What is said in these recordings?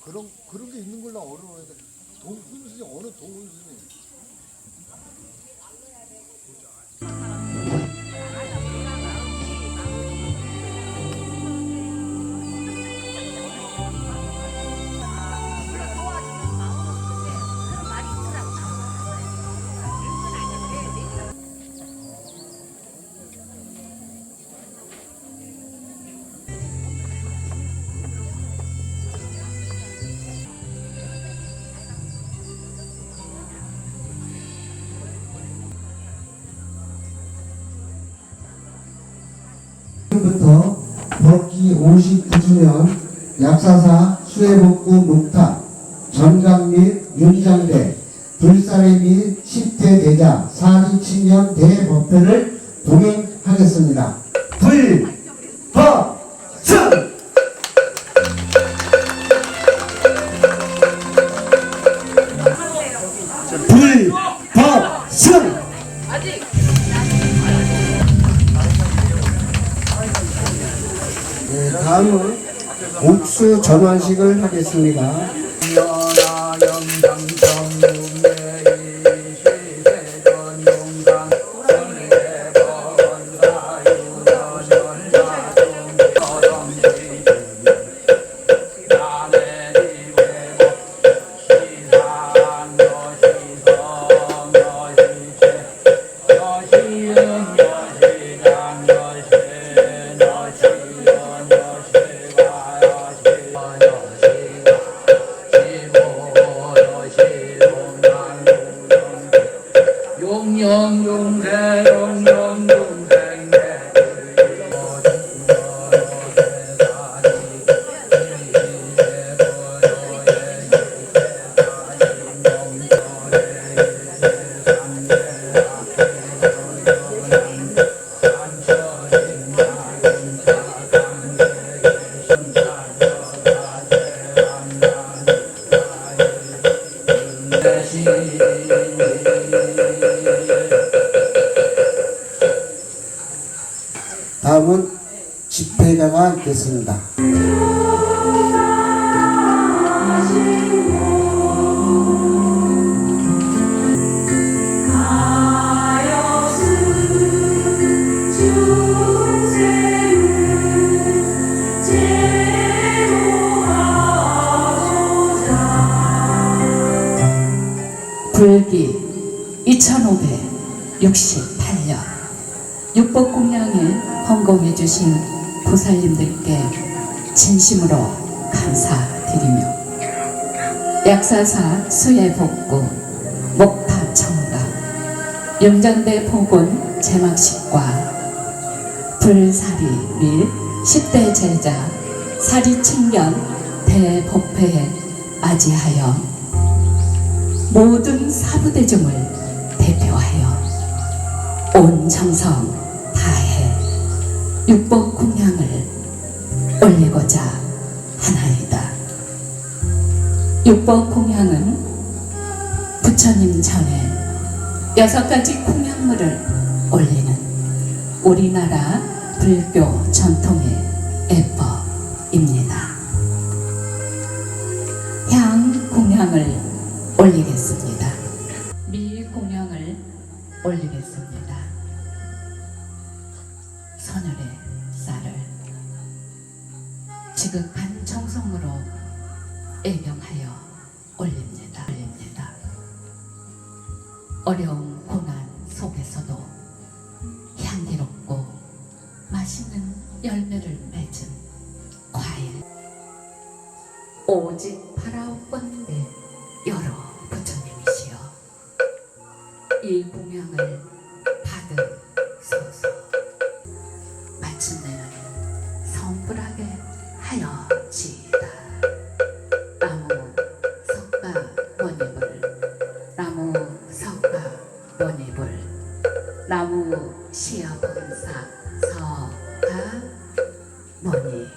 그런 게 있는 걸로 어려워야 돼. 훈수이 어느 동훈수이. 부터 법기 59주년 약사사 수해복구 목탑 전강 및 윤장대 불사례 및 10대 대자 사기青年 대법회를 동행하겠습니다. 불법승! 불법승! 네, 다음은 옥수 전환식을 하겠습니다. 다음은 집회가가 있겠습니다. 불기 2568년 육법공양에 헌공해 주신 보살님들께 진심으로 감사드리며 약사사 수해복구 목탑 청각 영장대 복원 제막식과 불사리 및 10대 제자 사리青年 대법회에 맞이하여 모든 사부대중을 대표하여 온 정성 다해 육법공양을 올리고자 하나이다. 육법공양은 부처님 전에 6가지 공양물을 올리는 우리나라 불교 전통의 예법입니다. 향 공양을 올리겠습니다. 미 공양을 올리겠습니다. 선열의 쌀을 지극한 정성으로 애경하여 올립니다. 어려운 고난 속에서도 향기롭고 맛있는 열매를 맺은 과일 오직 바라옵건대 여러 부처님이시여 이 공양을 받으소서. 마침내는 성불하게 하여지이다. 나무 석가 원이불 나무 석가 원이불 나무 시야본사 석가 원이불.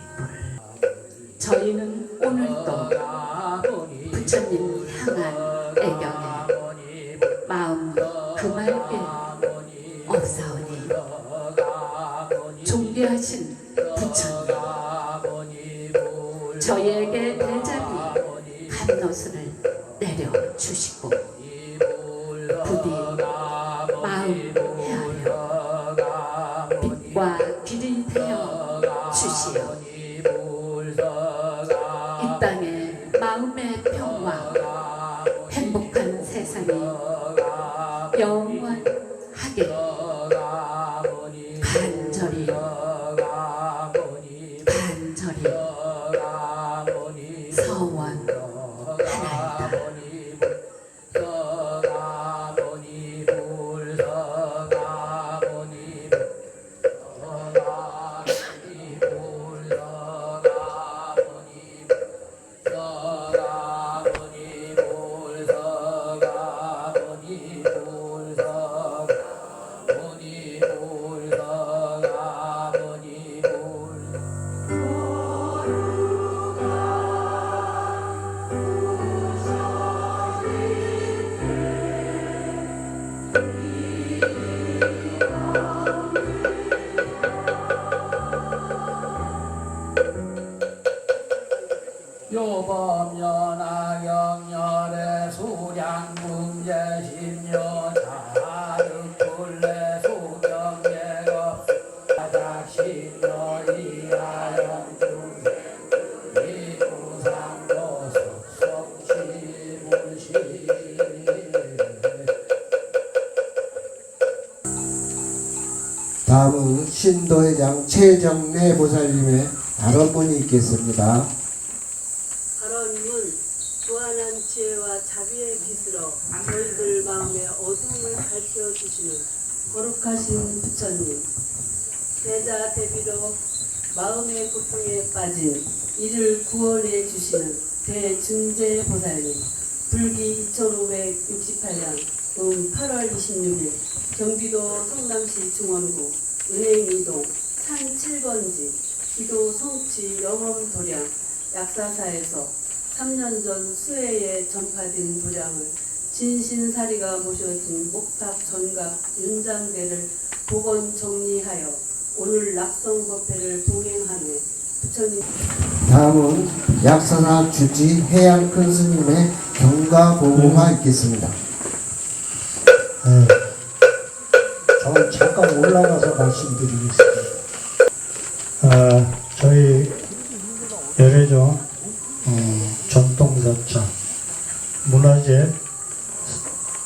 저희는 오늘도 부처님 향한 애경에 마음 금할게 없사오니 존귀하신 부처님 저희에게 대자비 옷을 내려주시고 부디 마음 헤아려 빛과 길이 되어 주시어 이 땅에 마음의 평화 행복한 세상이 영원하게 간절히 서원하나이다. 요범연하경열의 수량문제심여 자득불례 수경예거 자작심여 이하영중 이부상도 석성시문시. 다음은 신도회장 최정래 보살님의 발언문이 있겠습니다. 발언문 무한한 지혜와 자비의 빛으로 저희들 마음의 어둠을 밝혀주시는 거룩하신 부처님, 대자 대비로 마음의 고통에 빠진 이를 구원해 주시는 대증제 보살님, 불기 2568년 8월 26일 경기도 성남시 중원구 은행이동 산 7번지 기도 성취 영험 도량 약사사에서 3년 전 수해에 전파된 도량을 진신사리가 모셔진 목탑 전갑 윤장대를 복원 정리하여 오늘 낙성법회를 봉행하며 부처님. 다음은 약사사 주지 해양 큰 스님의 경가 보고가 있겠습니다. 저는 잠깐 올라가서 말씀드리겠습니다. 저희 열애조 전통사찰 문화재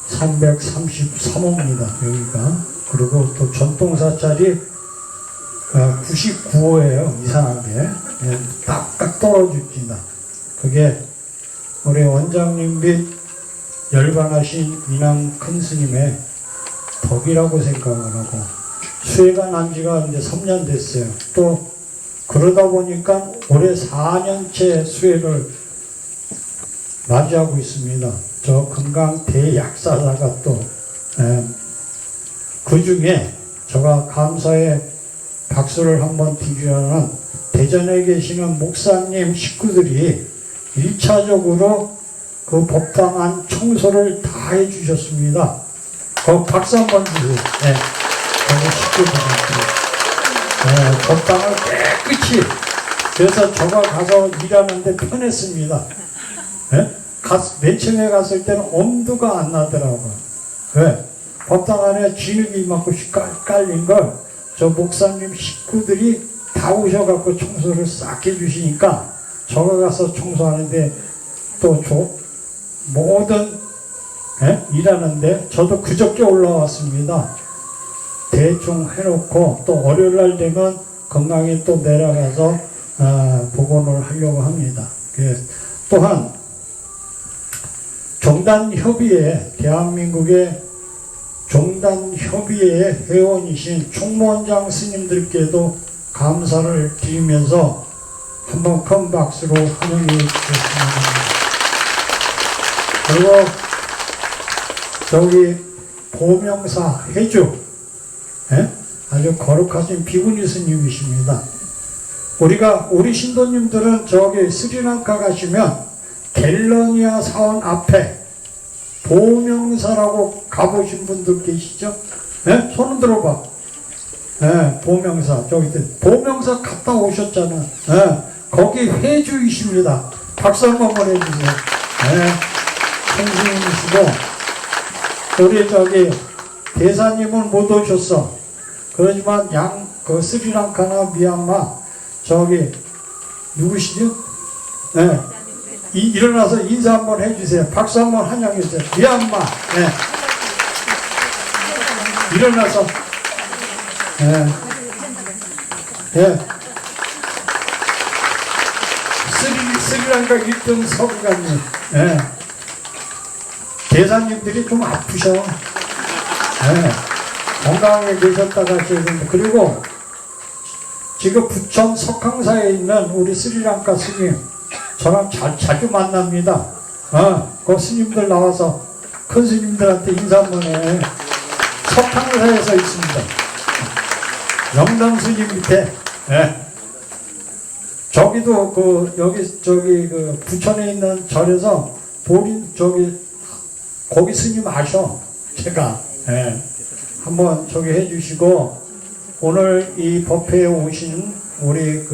333호입니다. 여기가. 그리고 또 전통사찰이 99호예요. 이상하게. 딱 떨어집니다. 그게 우리 원장님 및 열반하신 인왕 큰 스님의 덕이라고 생각을 하고, 수혜가 난 지가 이제 3년 됐어요. 또 그러다 보니까 올해 4년째 수혜를 맞이하고 있습니다. 저 금강 대약사사가 또 그 중에 제가 감사의 박수를 한번 드리려는 대전에 계시는 목사님 식구들이 1차적으로 그 법당안 청소를 다 해주셨습니다. 그 박수 한번 주세요. 네. 저희 식구들한테. 법당을 깨끗이. 그래서 저가 가서 일하는데 편했습니다. 네? 맨 처음에 갔을 때는 엄두가 안 나더라고요. 왜? 법당 안에 진흙이 막고씩 깔린 걸 저 목사님 식구들이 다 오셔갖고 청소를 싹 해주시니까 저가 가서 청소하는데 또 모든 일하는데 저도 그저께 올라왔습니다. 대충 해놓고 또 월요일날 되면 건강에 또 내려가서 복원을 하려고 합니다. 또한 종단협의회, 대한민국의 종단협의회 회원이신 총무원장 스님들께도 감사를 드리면서 한번 큰 박수로 환영해 주셨습니다. 그리고 저기 보명사 해주, 아주 거룩하신 비구니 스님이십니다. 우리 신도님들은 저기 스리랑카 가시면 갤러니아 사원 앞에 보명사라고 가보신 분들 계시죠? 손 흔들어봐. 보명사, 저기 보명사 갔다 오셨잖아. 거기 회주이십니다. 박수 한번 해주세요. 큰 스님이시고, 우리 저기 대사님은 못 오셨어. 그러지만 그 스리랑카나 미얀마 저기 누구시죠? 네. 일어나서 인사 한번 해주세요. 박수 한번 환영해주세요. 미얀마. 네. 일어나서. 네. 네. 스리랑카 1등 서기관님. 네. 대사님들이 좀 아프셔. 네. 건강하게 계셨다가 하셔야 됩니다. 그리고 지금 부천 석항사에 있는 우리 스리랑카 스님, 저랑 자주 만납니다. 그 스님들 나와서 큰 스님들한테 인사 한번 해. 석항사에서 있습니다. 영당 스님 밑에. 네. 저기도 저기 부천에 있는 절에서 거기 스님 아셔. 제가. 네. 한번 저기 해주시고, 오늘 이 법회에 오신 우리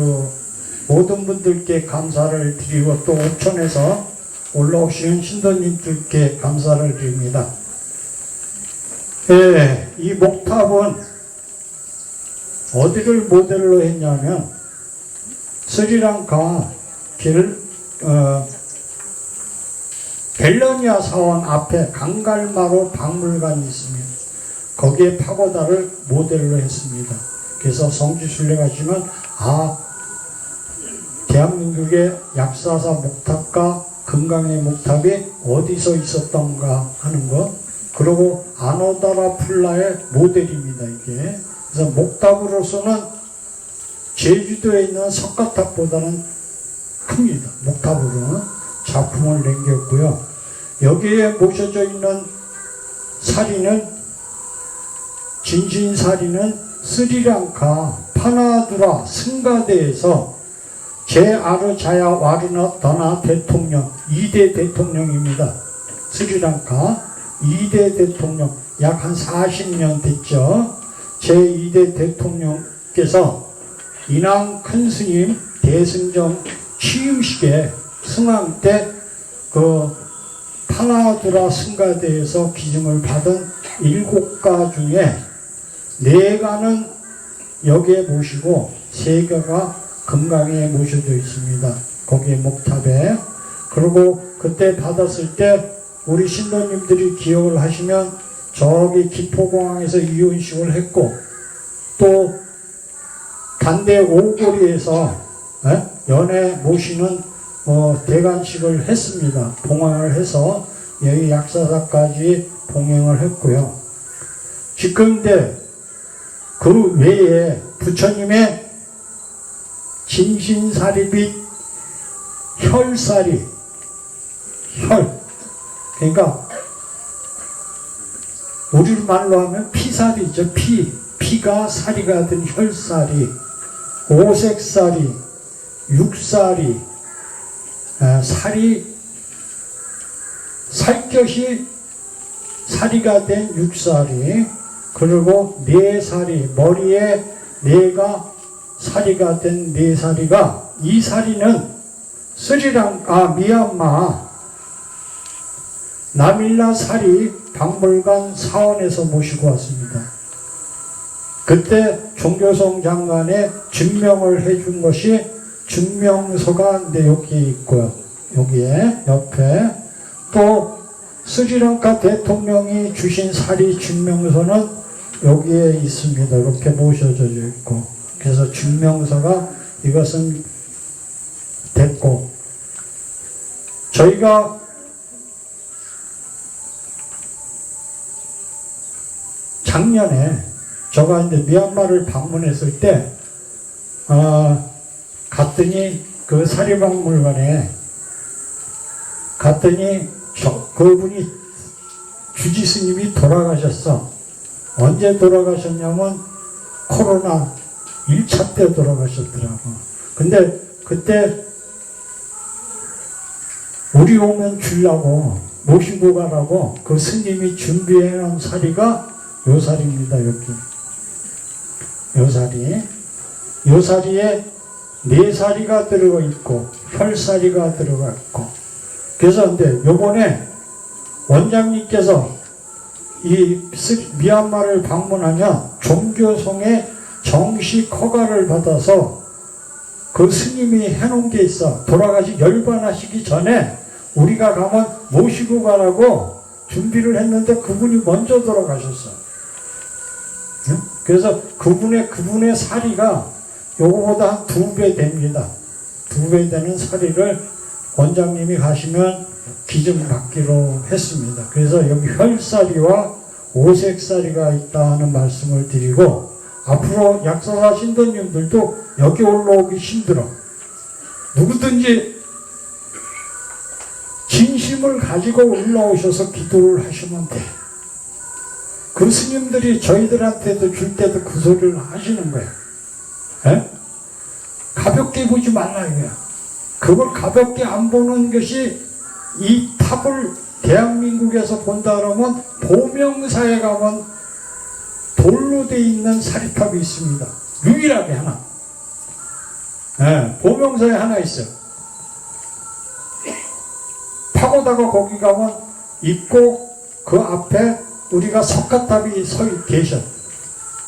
모든 분들께 감사를 드리고, 또 옥천에서 올라오신 신도님들께 감사를 드립니다. 예, 이 목탑은 어디를 모델로 했냐면, 스리랑카 벨러니아 사원 앞에 강갈마로 박물관이 있습니다. 거기에 파고다를 모델로 했습니다. 그래서 성지순례 가시면 대한민국의 약사사 목탑과 금강의 목탑이 어디서 있었던가 하는 것, 그리고 아노다라 풀라의 모델입니다. 이게. 그래서 목탑으로서는 제주도에 있는 석가탑보다는 큽니다. 목탑으로는 작품을 남겼고요. 여기에 모셔져 있는 사리는, 진신사리는 스리랑카 파나두라 승가대에서 제아르자야 와르나더나 대통령, 2대 대통령입니다. 스리랑카 2대 대통령, 약 한 40년 됐죠. 제2대 대통령께서 인왕 큰 스님 대승정 취임식에 승왕 때 파나두라 승가대에서 기증을 받은 7가 중에 4가는 여기에 모시고 3가가 금강에 모셔져 있습니다. 거기에 목탑에. 그리고 그때 받았을 때 우리 신도님들이 기억을 하시면 저기 기포공항에서 이혼식을 했고, 또 단대 오고리에서 연애 모시는 대관식을 했습니다. 봉황을 해서 여기 약사사까지 봉행을 했고요. 지금인데 그 외에 부처님의 진신사리 및 혈사리, 그러니까 우리말로 하면 피사리죠. 피가 사리가 된 혈사리, 오색사리, 육사리, 살갗이 사리가 된 육사리, 그리고 4사리, 머리에 4가 사리가 된 4사리가, 이 사리는 스리랑카 미얀마 나밀라 사리 박물관 사원에서 모시고 왔습니다. 그때 종교성 장관의 증명을 해준 것이 증명서가 여기에 있고요. 여기에 옆에 또 스리랑카 대통령이 주신 사리 증명서는 여기에 있습니다. 이렇게 모셔져 있고, 그래서 증명서가 이것은 됐고, 저희가 작년에 제가 이제 미얀마를 방문했을 때 갔더니 그 사리박물관에 갔더니 그분이 주지 스님이 돌아가셨어. 언제 돌아가셨냐면 코로나 1차 때 돌아가셨더라고. 근데 그때 우리 오면 주려고 모시고 가라고 그 스님이 준비해 놓은 사리가 요 사리입니다. 여기 요 사리, 요 사리에 4사리가 들어가 있고 혈사리가 들어가 있고 그래서 근데 요번에 원장님께서 이 미얀마를 방문하면 종교성의 정식 허가를 받아서 그 스님이 해놓은 게 있어. 열반하시기 전에 우리가 가면 모시고 가라고 준비를 했는데 그분이 먼저 돌아가셨어. 응? 그래서 그분의 사리가 요거보다 한 2배 됩니다. 2배 되는 사리를 원장님이 가시면 기증받기로 했습니다. 그래서 여기 혈사리와 오색사리가 있다 하는 말씀을 드리고, 앞으로 약사사 신도님들도 여기 올라오기 힘들어. 누구든지 진심을 가지고 올라오셔서 기도를 하시면 돼. 그 스님들이 저희들한테도 줄 때도 그 소리를 하시는 거야. 에? 가볍게 보지 말라 이거야. 그걸 가볍게 안 보는 것이, 이 탑을 대한민국에서 본다 그러면 보명사에 가면 돌로 돼 있는 사리탑이 있습니다. 유일하게 하나. 예, 보명사에 하나 있어요. 파고다가 거기 가면 있고, 그 앞에 우리가 석가탑이 서 계셔.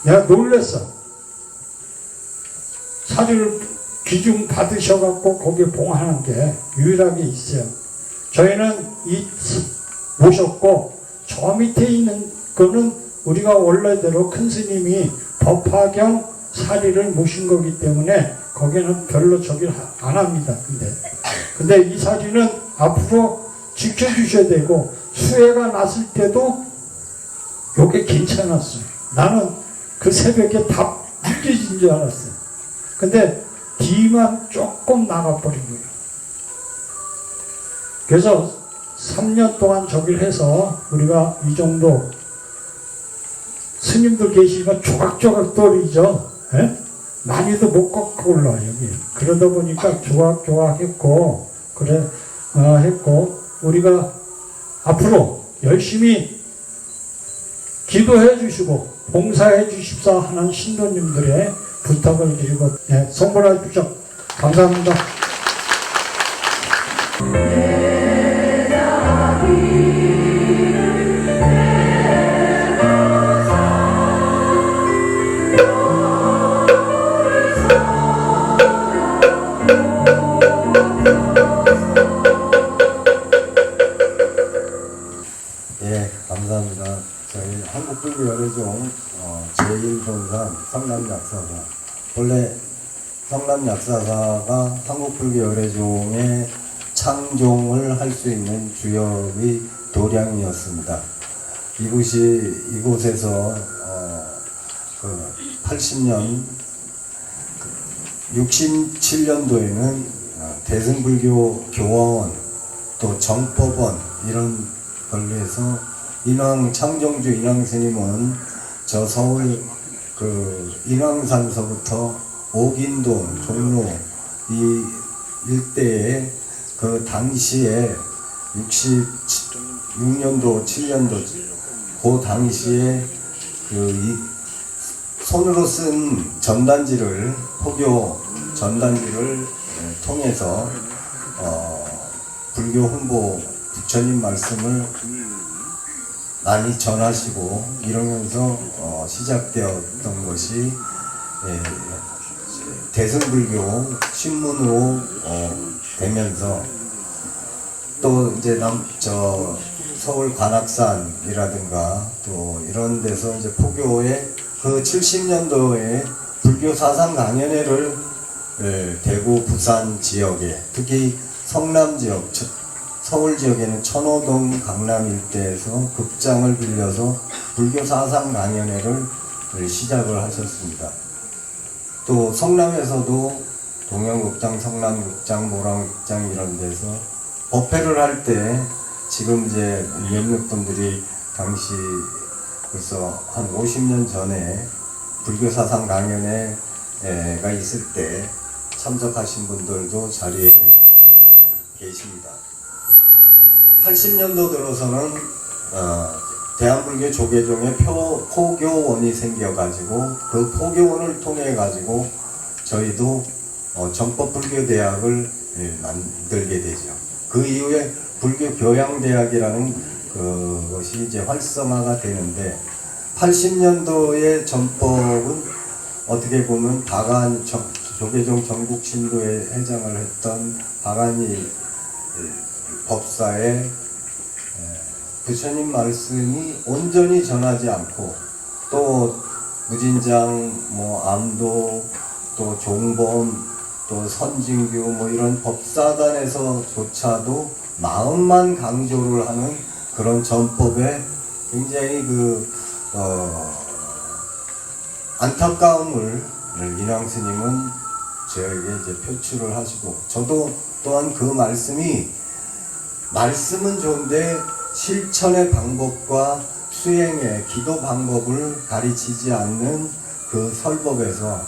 내가 놀랬어. 사리를 기증 받으셔갖고 거기에 봉하는 게 유일하게 있어요. 저희는 모셨고, 저 밑에 있는 거는 우리가 원래대로 큰 스님이 법화경 사리를 모신 거기 때문에 거기는 별로 저기를 안 합니다. 근데 이 사리는 앞으로 지켜주셔야 되고, 수해가 났을 때도 요게 괜찮았어요. 나는 그 새벽에 다 느껴진 줄 알았어요. 근데 뒤만 조금 나가버린 거예요. 그래서 3년 동안 저기를 해서 우리가 이 정도 스님들 계시면 조각조각 떨어지죠. 많이도 못 걷고 올라 여기. 그러다 보니까 조각조각 했고, 했고, 우리가 앞으로 열심히 기도해 주시고 봉사해 주십사 하는 신도님들의 부탁을 드리고, 성불해 주십시오. 감사합니다. 감사합니다. 저희 한국불교열애종 제1본산 성남약사사, 원래 성남약사사가 한국불교열애종의 창종을 할 수 있는 주역의 도량이었습니다. 이곳에서 80년 67년도에는 대승불교 교화원, 또 정법원 이런 걸로 해서 인왕 창정주 인왕 스님은 저 서울 그 인왕산서부터 옥인동, 종로 이 일대에 그 당시에 66년도, 7년도 그 당시에 그 손으로 쓴 전단지를, 포교 전단지를 통해서 불교 홍보 부처님 말씀을 많이 전하시고 이러면서 시작되었던 것이 대승불교 신문으로 되면서, 또 이제 서울 관악산이라든가 또 이런 데서 이제 포교의 그 70년도에 불교 사상 강연회를 대구, 부산 지역에, 특히 성남 지역, 서울 지역에는 천호동, 강남 일대에서 극장을 빌려서 불교 사상 강연회를 시작을 하셨습니다. 또 성남에서도 동영극장, 성남극장, 모랑극장 이런 데서 법회를 할 때, 지금 이제 몇몇 분들이 당시 벌써 한 50년 전에 불교 사상 강연회가 있을 때 참석하신 분들도 자리에 계십니다. 80년도 들어서는 대한불교 조계종의 포교원이 생겨가지고, 그 포교원을 통해 가지고 저희도 정법불교대학을 만들게 되죠. 그 이후에 불교 교양대학이라는 그것이 이제 활성화가 되는데 80년도의 전법은 어떻게 보면 조계종 전국신도회 회장을 했던 박안희 법사의 부처님 말씀이 온전히 전하지 않고 또 무진장, 암도, 또 종범, 또 선진교 이런 법사단에서조차도 마음만 강조를 하는 그런 전법에 굉장히 안타까움을 인왕 스님은 저에게 이제 표출을 하시고 저도 또한 그 말씀은 좋은데 실천의 방법과 수행의 기도 방법을 가르치지 않는 그 설법에서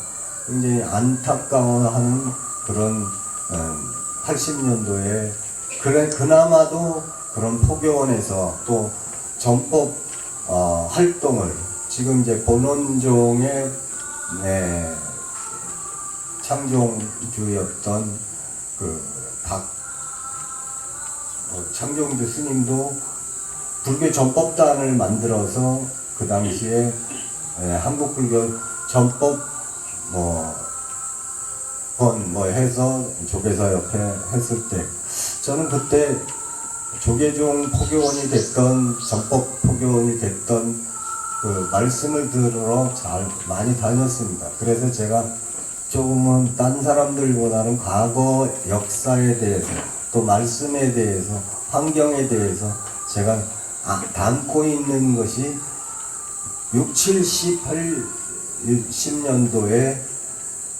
굉장히 안타까워하는 그런 80년도에 그나마도 그런 포교원에서 또 전법 활동을 지금 이제 본원종의 창종주였던 창종주 스님도 불교 전법단을 만들어서 그 당시에 한국불교 전법 해서 조계사협회 했을 때 저는 그때 조계종 포교원이 됐던 전법 포교원이 됐던 그 말씀을 들으러 많이 다녔습니다. 그래서 제가 조금은 딴 사람들보다는 과거 역사에 대해서 또 말씀에 대해서 환경에 대해서 제가 담고 있는 것이 6, 70, 80년도에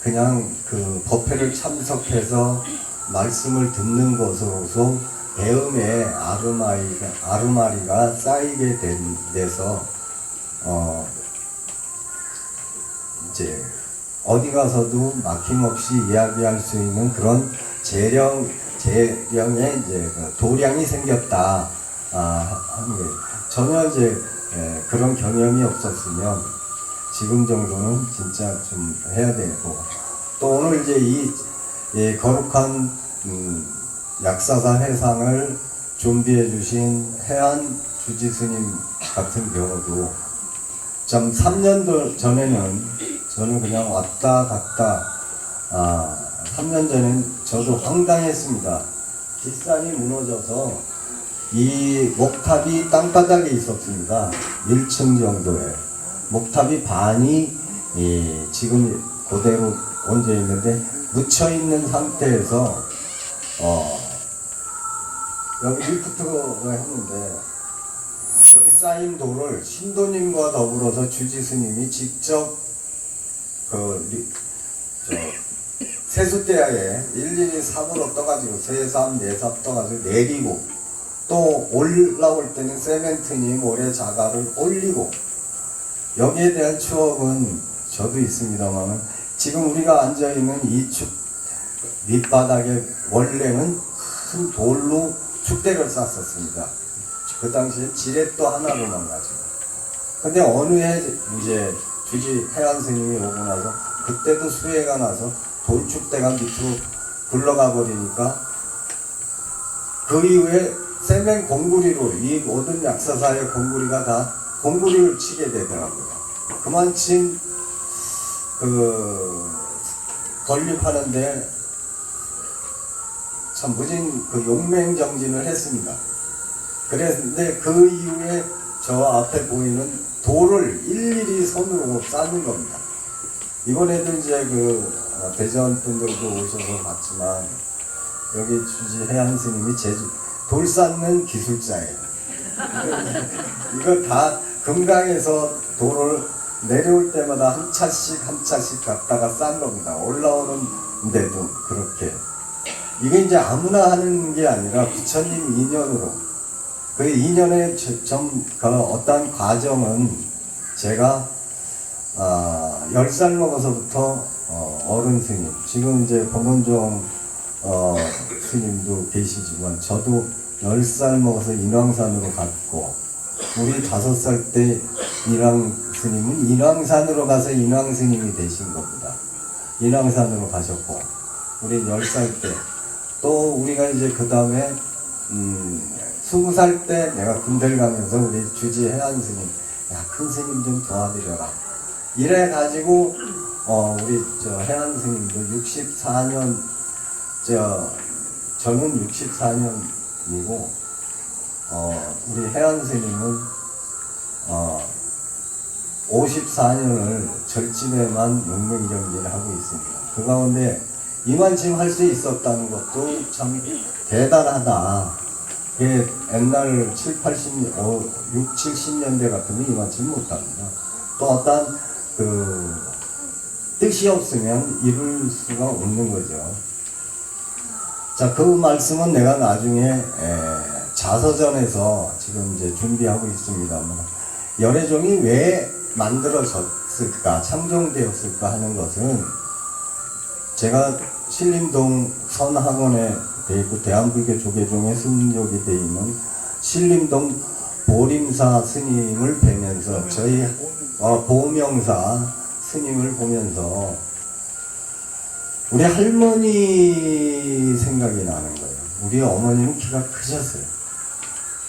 그냥 그 법회를 참석해서 말씀을 듣는 것으로서 배움의 아르마리가 쌓이게 돼서 이제 어디 가서도 막힘없이 이야기할 수 있는 그런 재령의 이제 도량이 생겼다 하는 거예요. 전혀 이제 그런 경험이 없었으면 지금 정도는 진짜 좀 해야 되고 또 오늘 이제 이 거룩한 약사사 회상을 준비해 주신 해안 주지스님 같은 경우도 참 3년 전에는 저는 그냥 왔다 갔다 3년 전엔 저도 황당했습니다. 뒷산이 무너져서 이 목탑이 땅바닥에 있었습니다. 1층 정도에 목탑이 반이 지금 그대로 얹어 있는데 묻혀 있는 상태에서 여기 리프트가 했는데 여기 쌓인 돌을 신도님과 더불어서 주지스님이 직접 세숫대야에 일일이 삽으로 떠가지고 세삽, 네삽 떠가지고 내리고 또 올라올 때는 세멘트니 모래자갈을 올리고 여기에 대한 추억은 저도 있습니다만 지금 우리가 앉아있는 이 밑바닥에 원래는 큰 돌로 축대를 쌌었습니다. 그 당시에 지렛도 하나로만 가지고. 근데 어느 해 이제 주지 해안 스님이 오고 나서 그때도 수해가 나서 돌축대가 밑으로 굴러가 버리니까 그 이후에 세멘 공구리로 이 모든 약사사의 공구리가 다 공구리를 치게 되더라고요. 그만큼 건립하는데 참 무진 용맹정진을 했습니다. 그랬는데 그 이후에 저 앞에 보이는 돌을 일일이 손으로 쌓는 겁니다. 이번에도 이제 대전 분들도 오셔서 봤지만 여기 주지 해안 스님이 돌 쌓는 기술자예요. 이거 다 금강에서 돌을 내려올 때마다 한 차씩 갖다가 싼 겁니다. 올라오는데도 그렇게. 이게 이제 아무나 하는 게 아니라 부처님 인연으로 그 인연의 어떤 과정은 제가 10살 먹어서부터 어른 스님, 지금 이제 법원종 스님도 계시지만 저도 10살 먹어서 인왕산으로 갔고 우리 5살 때 인왕 스님은 인왕산으로 가서 인왕 스님이 되신 겁니다. 인왕산으로 가셨고 우리 10살 때 또 우리가 이제 그 다음에 20살 때 내가 군대를 가면서 우리 주지 해안 스님, 야, 큰 스님 좀 도와드려라. 이래 가지고 우리 저 해안 스님도 64년, 저는 64년이고 우리 해안 스님은 54년을 절집에만 용맹정진을 하고 있습니다. 그 가운데 이만큼 할 수 있었다는 것도 참 대단하다. 예, 옛날 6, 70년대 같으면 이만큼 못합니다. 또 어떤 뜻이 없으면 이룰 수가 없는 거죠. 자, 그 말씀은 내가 나중에 자서전에서 지금 이제 준비하고 있습니다만, 열애종이 왜 만들어졌을까, 창종되었을까 하는 것은 제가 신림동 선학원에 돼 있고 대한불교 조계종의 승족이 돼 있는 신림동 보림사 스님을 뵈면서 저희 보명사 스님을 보면서 우리 할머니 생각이 나는 거예요. 우리 어머니는 키가 크셨어요.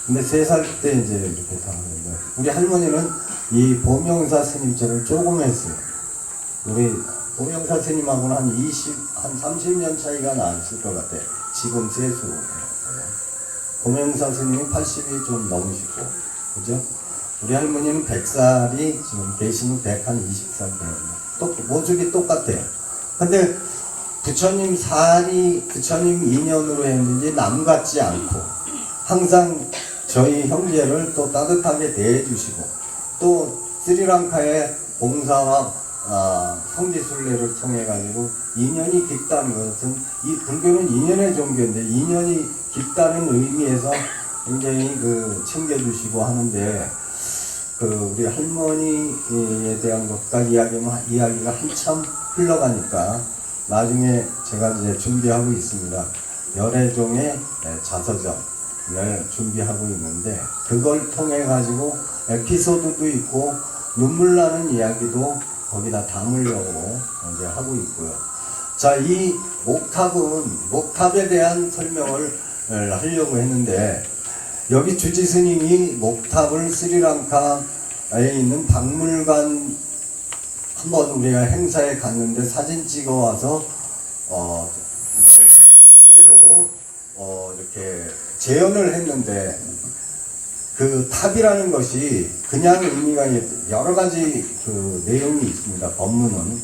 근데 3살 때 이제 이렇게 사는데 우리 할머니는 이 보명사 스님처럼 조금 했어요. 우리 보명사 스님하고는 한 30년 차이가 났을 것 같아요. 지금 세수로. 보명사 스님이 80이 좀 넘으시고, 그죠? 우리 할머니는 100살이 지금 계시면 120살 됩니다. 모습이 똑같아요. 근데 부처님 인연으로 했는지 남 같지 않고, 항상 저희 형제를 또 따뜻하게 대해주시고, 또 스리랑카의 봉사와 성지순례를 통해 가지고 인연이 깊다는 것은, 이 불교는 인연의 종교인데 인연이 깊다는 의미에서 굉장히 챙겨주시고 하는데, 우리 할머니에 대한 것과 이야기가 한참 흘러가니까 나중에 제가 이제 준비하고 있습니다. 열애종의 자서전을 준비하고 있는데, 그걸 통해 가지고 에피소드도 있고 눈물 나는 이야기도 거기다 담으려고 이제 하고 있고요. 자, 이 목탑에 대한 설명을 하려고 했는데, 여기 주지 스님이 목탑을 스리랑카에 있는 박물관 한번 우리가 행사에 갔는데 사진 찍어 와서 이렇게 재현을 했는데, 그 탑이라는 것이 그냥 의미가 여러 가지 내용이 있습니다. 법문은.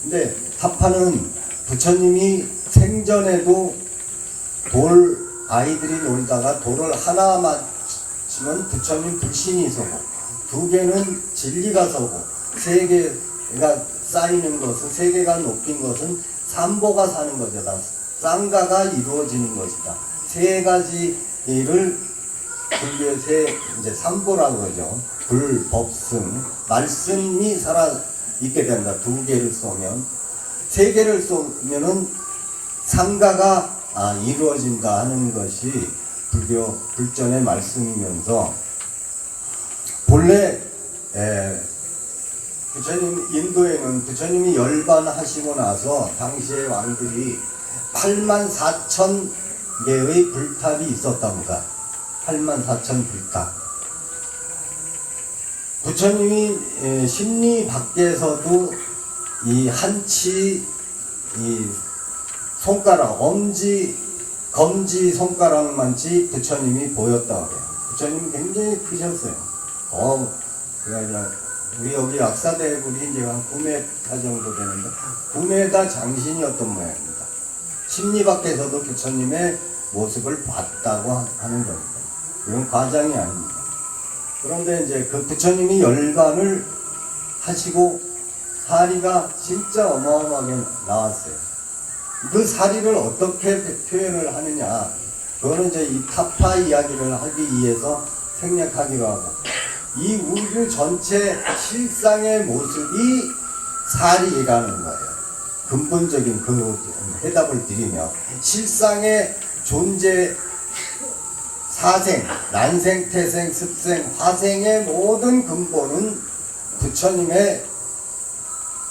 근데 탑하는 부처님이 생전에도 아이들이 놀다가 돌을 하나 맞추면 부처님 불신이 서고, 2개는 진리가 서고, 3개가 쌓이는 것은, 3개가 높인 것은 삼보가 사는 것이다. 쌍가가 이루어지는 것이다. 3가지를 불교의 이제 삼보라고 그러죠. 불, 법, 승, 말씀이 살아있게 된다. 2개를 쏘면. 3개를 쏘면은 상가가 이루어진다 하는 것이 불전의 말씀이면서, 본래 인도에는 부처님이 열반하시고 나서 당시의 왕들이 84,000개의 불탑이 있었답니다. 84,000 불탑. 부처님이 심리 밖에서도 이 한치, 이 손가락, 검지 손가락만치 부처님이 보였다고 해요. 부처님이 굉장히 크셨어요. 그냥 우리 여기 약사대굴이 이제 한 9m 정도 되는데 9m 장신이었던 모양입니다. 심리 밖에서도 부처님의 모습을 봤다고 하는 겁니다. 이건 과장이 아닙니다. 그런데 이제 그 부처님이 열반을 하시고 사리가 진짜 어마어마하게 나왔어요. 그 사리를 어떻게 표현을 하느냐, 그거는 이제 이 타파 이야기를 하기 위해서 생략하기로 하고, 이 우주 전체 실상의 모습이 사리라는 거예요. 근본적인 해답을 드리며, 실상의 존재, 사생, 난생, 태생, 습생, 화생의 모든 근본은 부처님의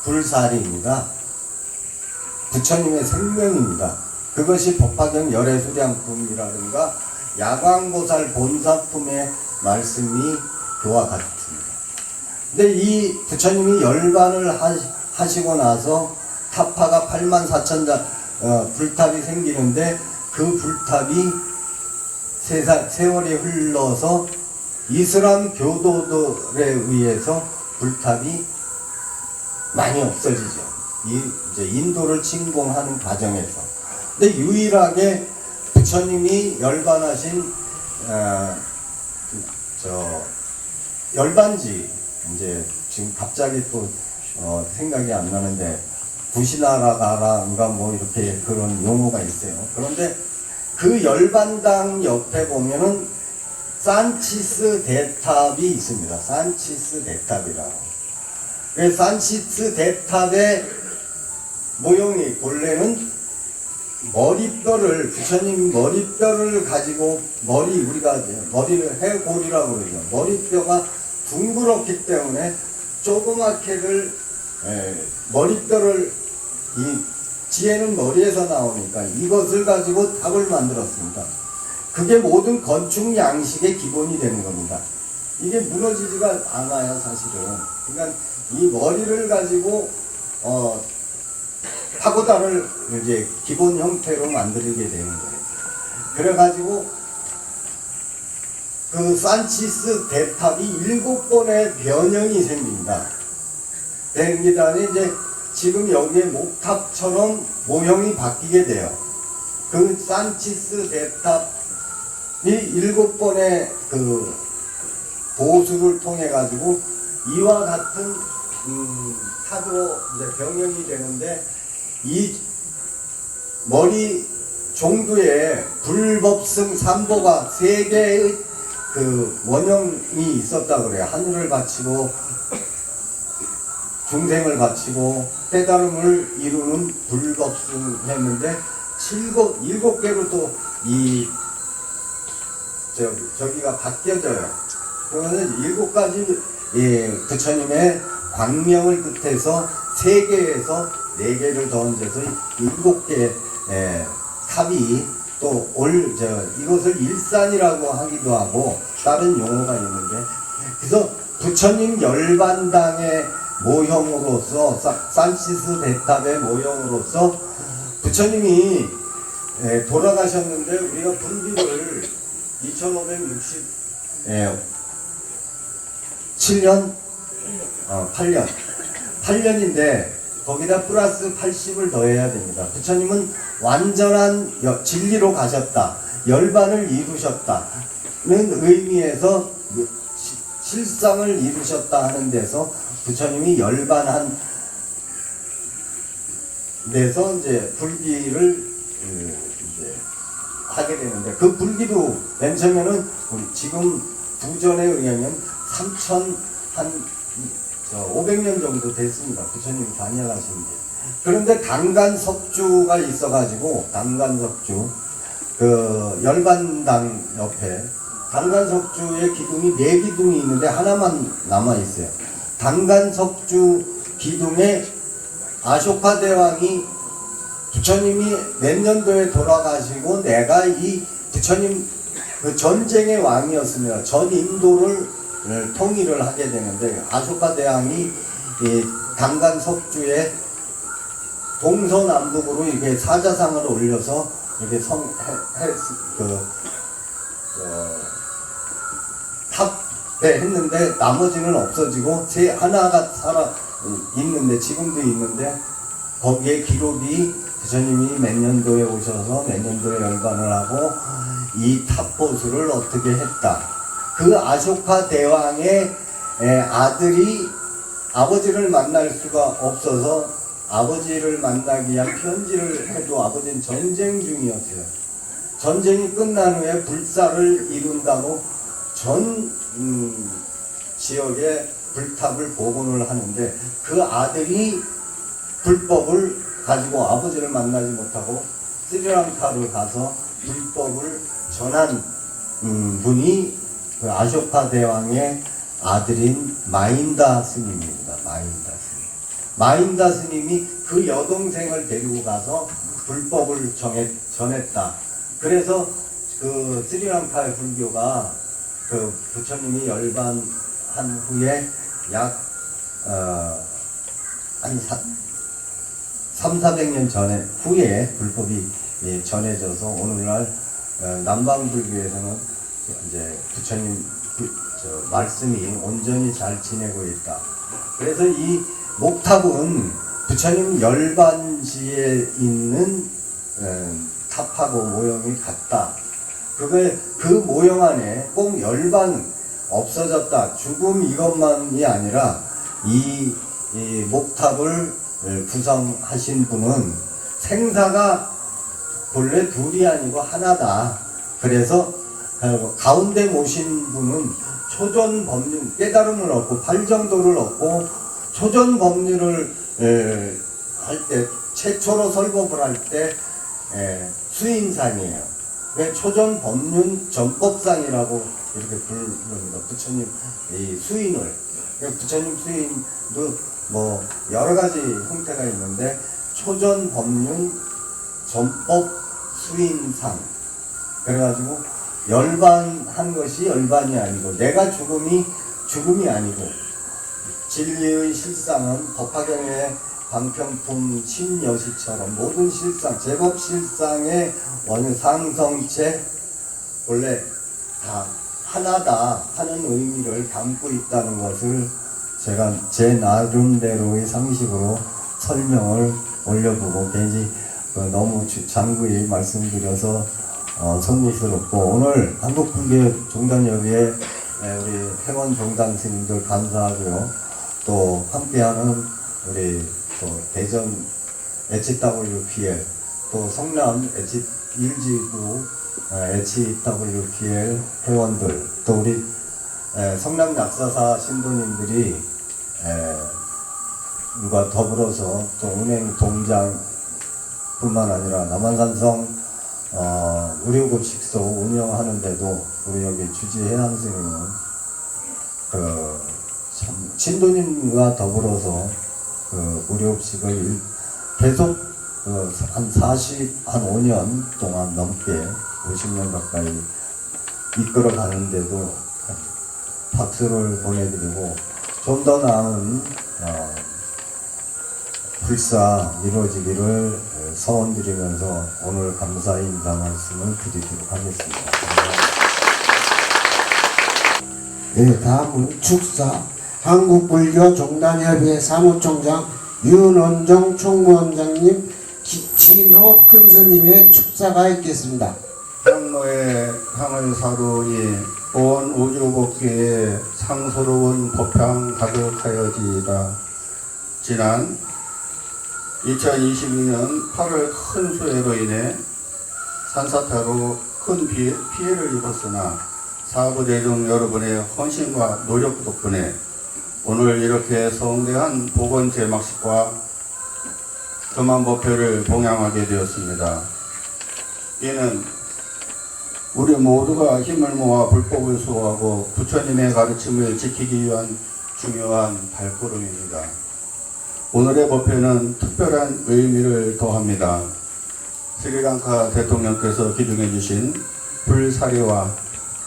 불사리입니다. 부처님의 생명입니다. 그것이 법화경 열애수량품이라든가 야광보살 본사품의 말씀이 그와 같습니다. 근데 이 부처님이 열반을 하시고 나서 타파가 84,000자 불탑이 생기는데 그 불탑이 세월이 흘러서 이슬람 교도들에 의해서 불탑이 많이 없어지죠. 이제 인도를 침공하는 과정에서. 근데 유일하게 부처님이 열반하신 열반지, 이제 지금 갑자기 또 생각이 안 나는데 구시나라가라인가 뭐 이렇게 그런 용어가 있어요. 그런데 그 열반당 옆에 보면은 산치스 대탑이 있습니다. 산치스 대탑이라고. 그 산치스 대탑의 모형이 본래는 머리뼈를, 부처님 머리뼈를 가지고, 우리가 머리를 해골이라고 그러죠. 머리뼈가 둥그렇기 때문에 조그맣게들 머리뼈를, 이 지혜는 머리에서 나오니까 이것을 가지고 탑을 만들었습니다. 그게 모든 건축 양식의 기본이 되는 겁니다. 이게 무너지지가 않아요, 사실은. 그러니까 이 머리를 가지고 파고다를 이제 기본 형태로 만들게 되는 거예요. 그래가지고 그 산치스 대탑이 7번의 변형이 생깁니다. 되는 다음에 이제 지금 여기에 목탑처럼 모형이 바뀌게 돼요. 그 산치스 대탑이 7번의 그 보수를 통해 가지고 이와 같은 탑으로 이제 병영이 되는데, 이 머리 종두에 불법승 삼보가 3개의 그 원형이 있었다 그래요. 하늘을 바치고 중생을 바치고 깨달음을 이루는 불법승 했는데 7개로 또 이 저기가 바뀌어져요. 그러면 7가지 부처님의 광명을 뜻해서 3개에서 4개를 더 얹어서 7개 탑이 또 이것을 일산이라고 하기도 하고 다른 용어가 있는데, 그래서 부처님 열반당의 모형으로서, 산치스 대탑의 모형으로서 부처님이 돌아가셨는데, 우리가 분기를 2567년 8년인데 거기다 플러스 80을 더해야 됩니다. 부처님은 완전한 진리로 가셨다, 열반을 이루셨다는 의미에서 실상을 이루셨다 하는 데서 부처님이 열반한 데서 이제 불기를 이제 하게 되는데, 그 불기도 맨 처음에는 지금 부전에 의하면 500년 정도 됐습니다. 부처님이 단열하신 게. 그런데 당간석주가 있어가지고, 당간석주, 그 열반당 옆에 당간석주의 기둥이 4기둥이 있는데 하나만 남아있어요. 당간석주 기둥에 아쇼카 대왕이 부처님이 몇 년도에 돌아가시고 내가 이 부처님 그 전쟁의 왕이었습니다. 전 인도를 통일을 하게 되는데, 아쇼카 대왕이 이 당간석주에 동서남북으로 이게 사자상을 올려서 이렇게 탑에 했는데 나머지는 없어지고 하나가 있는데, 지금도 있는데 거기에 기록이 부처님이 몇 년도에 오셔서 몇 년도에 열반을 하고 이 탑보수를 어떻게 했다. 그 아쇼카 대왕의 아들이 아버지를 만날 수가 없어서 아버지를 만나기 위한 편지를 해도 아버지는 전쟁 중이었어요. 전쟁이 끝난 후에 불사를 이룬다고 전 지역에 불탑을 복원을 하는데, 그 아들이 불법을 가지고 아버지를 만나지 못하고 스리랑카를 가서 불법을 전한 분이 그 아쇼카 대왕의 아들인 마인다 스님입니다. 마인다 스님이 그 여동생을 데리고 가서 불법을 전했다. 그래서 그 그 스리랑카의 불교가 그 부처님이 열반한 후에 약 한 300~400년 전에 후에 불법이 전해져서 오늘날 남방 불교에서는 이제 부처님 말씀이 온전히 잘 지내고 있다. 그래서 이 목탑은 부처님 열반지에 있는 탑하고 모형이 같다. 그 모형 안에 꼭 열반 없어졌다, 죽음 이것만이 아니라 이 목탑을 구성하신 분은 생사가 본래 둘이 아니고 하나다. 그래서 가운데 모신 분은 초전 법륜, 깨달음을 얻고 팔정도를 얻고 초전 법륜을 할 때, 최초로 설법을 할 때 수인상이에요. 초전 법륜 전법상이라고 이렇게 부릅니다. 부처님 이 수인을. 부처님 수인도 뭐 여러 가지 형태가 있는데 초전 법륜 전법 수인상. 그래가지고 열반한 것이 열반이 아니고 내가 죽음이 아니고 진리의 실상은 법화경의 방편품 신여시처럼 모든 실상, 제법 실상의 원유 상성체 원래 다 하나다 하는 의미를 담고 있다는 것을 제가 제 나름대로의 상식으로 설명을 올려보고 괜히 너무 장구히 말씀드려서 성미스럽고 오늘 한국불교종단협의회 우리 회원종단 스님들 감사하고요. 또 함께하는 우리 또 대전 HWPL 또 성남 H1지구 HWPL 회원들 또 우리 성남 약사사 신도님들이 과 더불어서 또 은행 동장 뿐만 아니라 남한산성 의료급식소 운영하는데도 우리 여기 주지 해안 스님은 참 신도님과 더불어서 의료급식을 계속 한 5년 동안 넘게 50년 가까이 이끌어 가는데도 박수를 보내드리고 좀 더 나은 불사 이루어지기를 서원드리면서 오늘 감사 인사 말씀을 드리도록 하겠습니다. 네, 다음은 축사 한국불교종단협의회 사무총장 윤원정 총무원장님, 진호 큰스님의 축사가 있겠습니다. 향로에 향을 사루니 온 우주복귀에 상소로운 법향 가득하여지이다. 지난 2022년 8월 큰 수해로 인해 산사태로 큰 피해를 입었으나 사부대중 여러분의 헌신과 노력 덕분에 오늘 이렇게 성대한 복원 제막식과 금암법회를 봉양하게 되었습니다. 이는 우리 모두가 힘을 모아 불법을 수호하고 부처님의 가르침을 지키기 위한 중요한 발걸음입니다. 오늘의 법회는 특별한 의미를 더합니다. 스리랑카 대통령께서 기둥해 주신 불사리와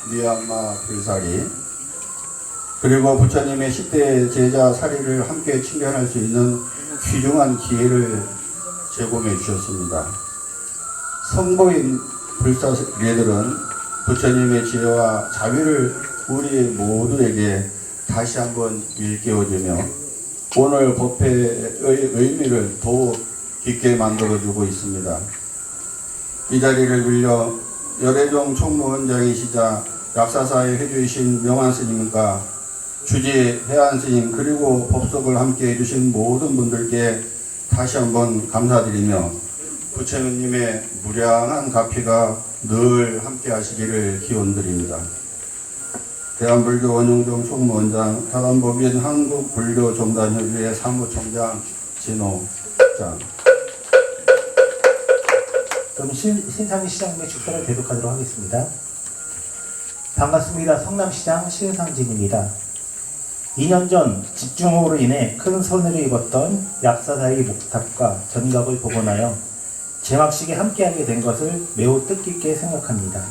미얀마 불사리, 그리고 부처님의 10대 제자 사리를 함께 친견할 수 있는 귀중한 기회를 제공해 주셨습니다. 성보인 불사리들은 부처님의 지혜와 자비를 우리 모두에게 다시 한번 일깨워주며 오늘 법회의 의미를 더욱 깊게 만들어주고 있습니다. 이 자리를 빌려 열애종 총무원장이시자 약사사의 회주이신 명환스님과 주지 해안스님 그리고 법석을 함께 해주신 모든 분들께 다시 한번 감사드리며 부처님의 무량한 가피가 늘 함께 하시기를 기원드립니다. 대한불교 원영종 총무원장, 사단법인 한국불교종단협의회 사무총장 진호장. 그럼 신상희 시장님의 축사를 계속하도록 하겠습니다. 반갑습니다. 성남시장 신상진입니다. 2년 전 집중호우로 인해 큰 손해를 입었던 약사사의 목탑과 전각을 복원하여 제막식에 함께하게 된 것을 매우 뜻깊게 생각합니다.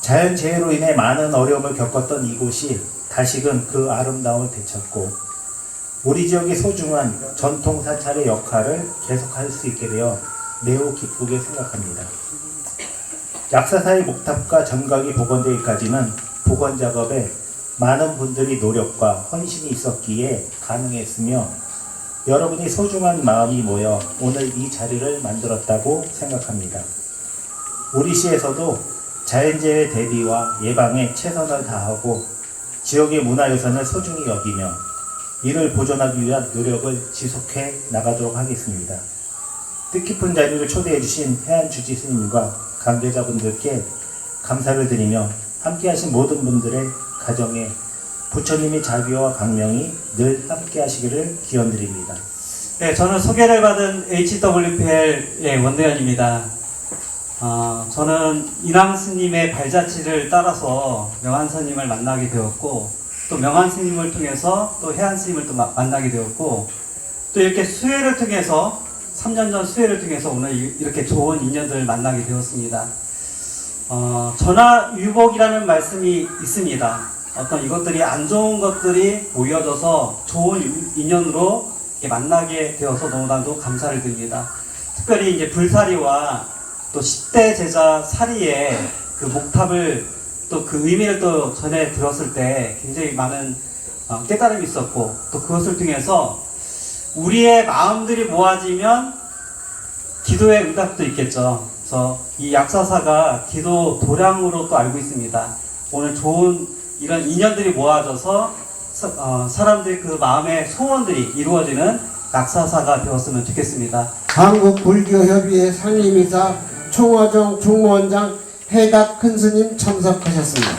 자연재해로 인해 많은 어려움을 겪었던 이곳이 다시금 그 아름다움을 되찾고 우리 지역의 소중한 전통 사찰의 역할을 계속할 수 있게 되어 매우 기쁘게 생각합니다. 약사사의 목탑과 정각이 복원되기까지는 복원 작업에 많은 분들이 노력과 헌신이 있었기에 가능했으며 여러분이 소중한 마음이 모여 오늘 이 자리를 만들었다고 생각합니다. 우리 시에서도 자연재해 대비와 예방에 최선을 다하고 지역의 문화유산을 소중히 여기며 이를 보존하기 위한 노력을 지속해 나가도록 하겠습니다. 뜻깊은 자리를 초대해 주신 해안주지 스님과 관계자분들께 감사를 드리며 함께하신 모든 분들의 가정에 부처님의 자비와 광명이 늘 함께하시기를 기원드립니다. 네, 저는 소개를 받은 HWPL의 원대현입니다. 저는 인왕스님의 발자취를 따라서 명한스님을 만나게 되었고 또 명한스님을 통해서 또 해안스님을 또 만나게 되었고 또 이렇게 수혜를 통해서 3년 전 수혜를 통해서 오늘 이렇게 좋은 인연들을 만나게 되었습니다. 전화유복이라는 말씀이 있습니다. 어떤 이것들이 안 좋은 것들이 모여져서 좋은 인연으로 이렇게 만나게 되어서 너무나도 감사를 드립니다. 특별히 이제 불사리와 또 10대 제자 사리의 그 목탑을 또 그 의미를 또 전해 들었을 때 굉장히 많은 깨달음이 있었고 또 그것을 통해서 우리의 마음들이 모아지면 기도의 응답도 있겠죠. 그래서 이 약사사가 기도 도량으로 또 알고 있습니다. 오늘 좋은 이런 인연들이 모아져서 사람들의 그 마음의 소원들이 이루어지는 약사사가 되었으면 좋겠습니다. 한국불교협의회 상임이사 총화정 총무원장 해각 큰스님 참석하셨습니다.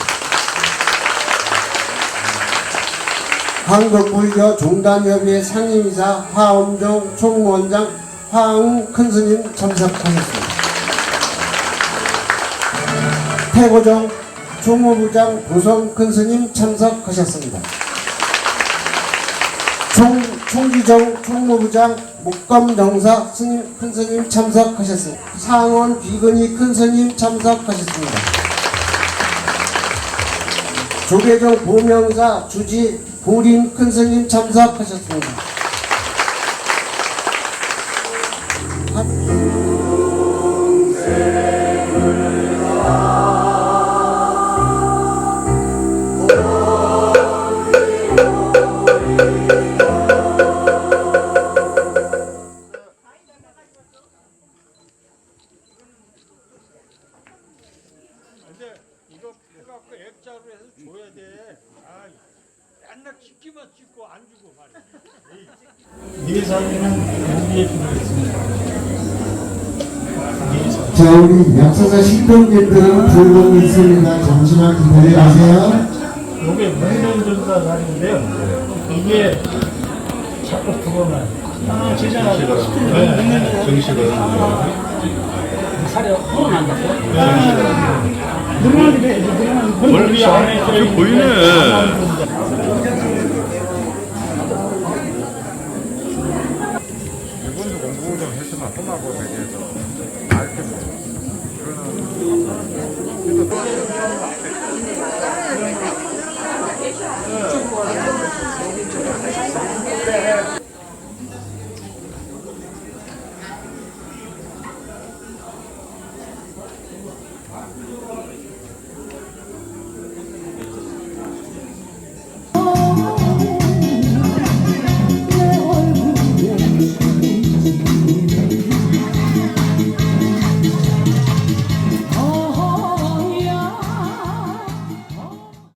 한국불교종단협의회 상임이사 화엄종 총무원장 화응 큰스님 참석하셨습니다. 태고종 총무부장 보성 큰스님 참석하셨습니다. 총기정 총무부장 목감정사 스님 큰스님 참석하셨습니다. 상원 비근이 큰스님 참석하셨습니다. 조계정 보명사 주지 보림 큰스님 참석하셨습니다. 근데 이거 해갖고 액자로 해서 줘야 돼. 맨날 찍기만 찍고 안 주고 말이야. 예산이는 여기에 주겠습니다. 자, 우리 약사사 식동객들은 불고기 있습니다. 잠시만 기다려주세요. 이게 문면전사살인데요. 이게 자꾸 그거만 제자가 정식은 살이 늘어난다고? 늘어나는데 늘어나는 안에 보이네. 이분도 공부 좀 했으면 험하고 되게 좀 알겠네. 그거는